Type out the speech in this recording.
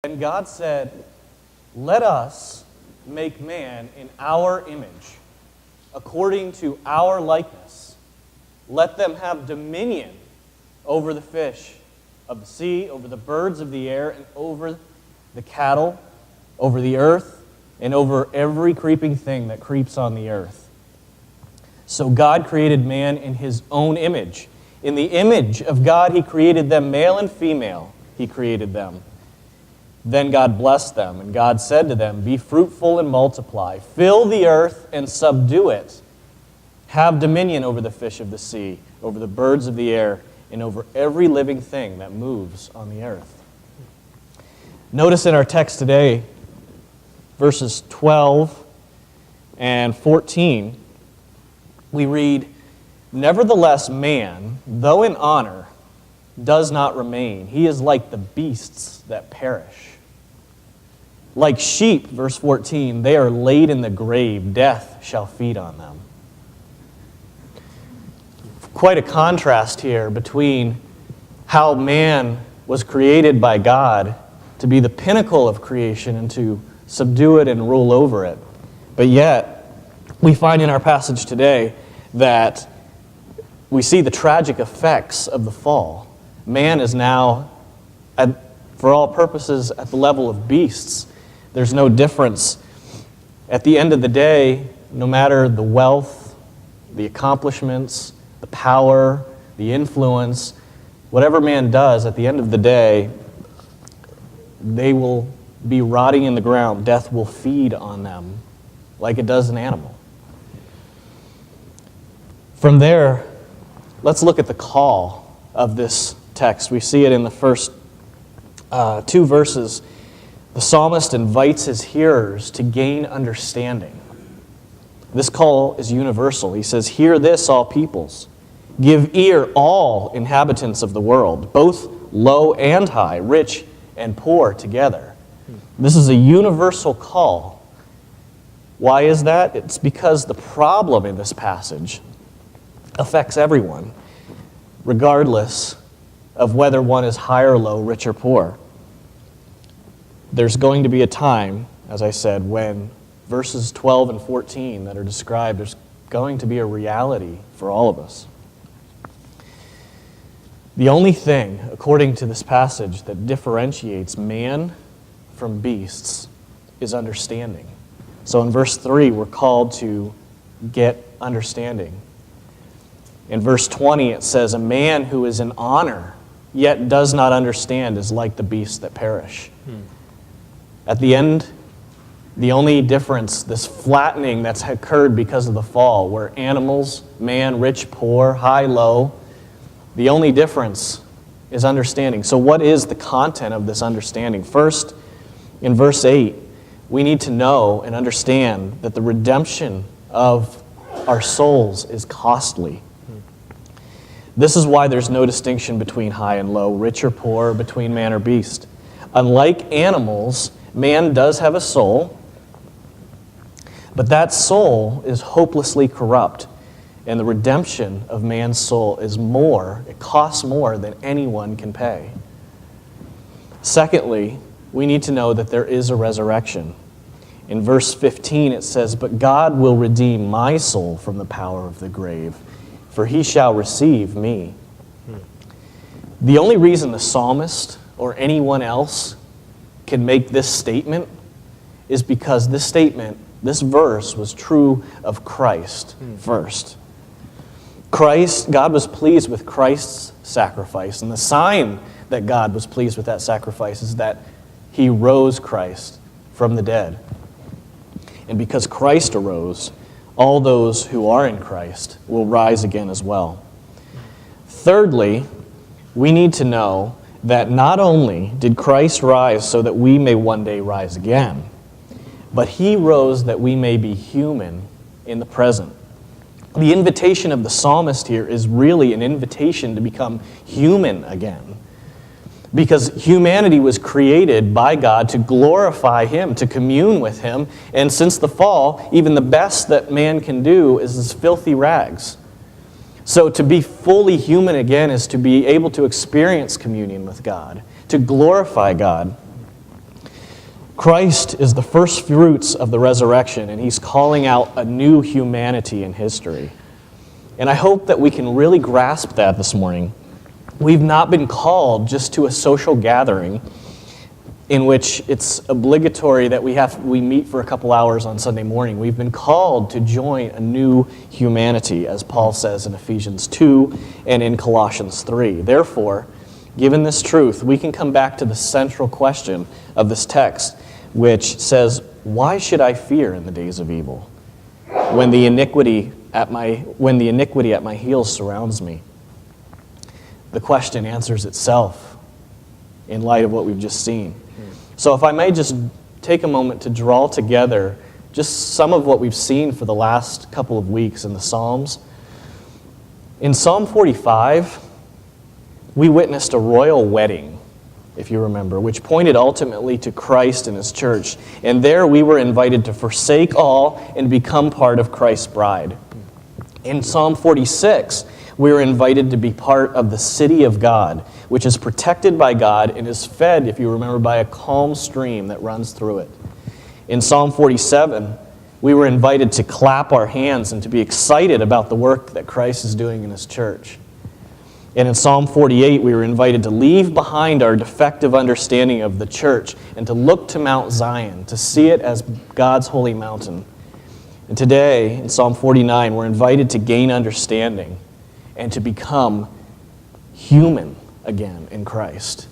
And God said, "Let us make man in our image, according to our likeness. Let them have dominion over the fish of the sea, over the birds of the air, and over the cattle, over the earth, and over every creeping thing that creeps on the earth." So God created man in his own image. In the image of God he created them, male and female he created them. Then God blessed them, and God said to them, "Be fruitful and multiply, fill the earth and subdue it. Have dominion over the fish of the sea, over the birds of the air, and over every living thing that moves on the earth." Notice in our text today, verses 12 and 14, we read, "Nevertheless man, though in honor, does not remain. He is like the beasts that perish. Like sheep," verse 14, "they are laid in the grave. Death shall feed on them." Quite a contrast here between how man was created by God to be the pinnacle of creation and to subdue it and rule over it. But yet, we find in our passage today that we see the tragic effects of the fall. Man is now, for all purposes, at the level of beasts. There's no difference. At the end of the day, no matter the wealth, the accomplishments, the power, the influence, whatever man does, at the end of the day, they will be rotting in the ground. Death will feed on them like it does an animal. From there, let's look at the call of this text. We see it in the first 2 verses. The psalmist invites his hearers to gain understanding. This call is universal. He says, "Hear this, all peoples. Give ear, all inhabitants of the world, both low and high, rich and poor together." This is a universal call. Why is that? It's because the problem in this passage affects everyone, regardless of whether one is high or low, rich or poor. There's going to be a time, as I said, when verses 12 and 14 that are described, there's going to be a reality for all of us. The only thing, according to this passage, that differentiates man from beasts is understanding. So in verse 3, we're called to get understanding. In verse 20, it says, "A man who is in honor, yet does not understand, is like the beasts that perish." At the end, the only difference, this flattening that's occurred because of the fall, where animals, man, rich, poor, high, low, the only difference is understanding. So what is the content of this understanding? First, in verse 8, we need to know and understand that the redemption of our souls is costly. This is why there's no distinction between high and low, rich or poor, between man or beast. Unlike animals, man does have a soul, but that soul is hopelessly corrupt, and the redemption of man's soul is more, it costs more than anyone can pay. Secondly, we need to know that there is a resurrection. In verse 15 it says, "But God will redeem my soul from the power of the grave, for he shall receive me." The only reason the psalmist or anyone else can make this statement is because this statement, this verse, was true of Christ first. God was pleased with Christ's sacrifice, and the sign that God was pleased with that sacrifice is that he rose Christ from the dead. And because Christ arose, all those who are in Christ will rise again as well. Thirdly, we need to know that not only did Christ rise so that we may one day rise again, but he rose that we may be human in the present. The invitation of the psalmist here is really an invitation to become human again, because humanity was created by God to glorify him, to commune with him, and since the fall, even the best that man can do is his filthy rags. So to be fully human again is to be able to experience communion with God, to glorify God. Christ is the first fruits of the resurrection, and he's calling out a new humanity in history. And I hope that we can really grasp that this morning. We've not been called just to a social gathering in which it's obligatory that we meet for a couple hours on Sunday morning. We've been called to join a new humanity, as Paul says in Ephesians 2 and in Colossians 3. Therefore, given this truth, we can come back to the central question of this text, which says, why should I fear in the days of evil when the iniquity at my heels surrounds me? The question answers itself in light of what we've just seen. So if I may just take a moment to draw together just some of what we've seen for the last couple of weeks in the Psalms. In Psalm 45, we witnessed a royal wedding, if you remember, which pointed ultimately to Christ and his church. And there we were invited to forsake all and become part of Christ's bride. In Psalm 46, we were invited to be part of the city of God, which is protected by God and is fed, if you remember, by a calm stream that runs through it. In Psalm 47, we were invited to clap our hands and to be excited about the work that Christ is doing in his church. And in Psalm 48, we were invited to leave behind our defective understanding of the church and to look to Mount Zion, to see it as God's holy mountain. And today, in Psalm 49, we're invited to gain understanding and to become human again in Christ.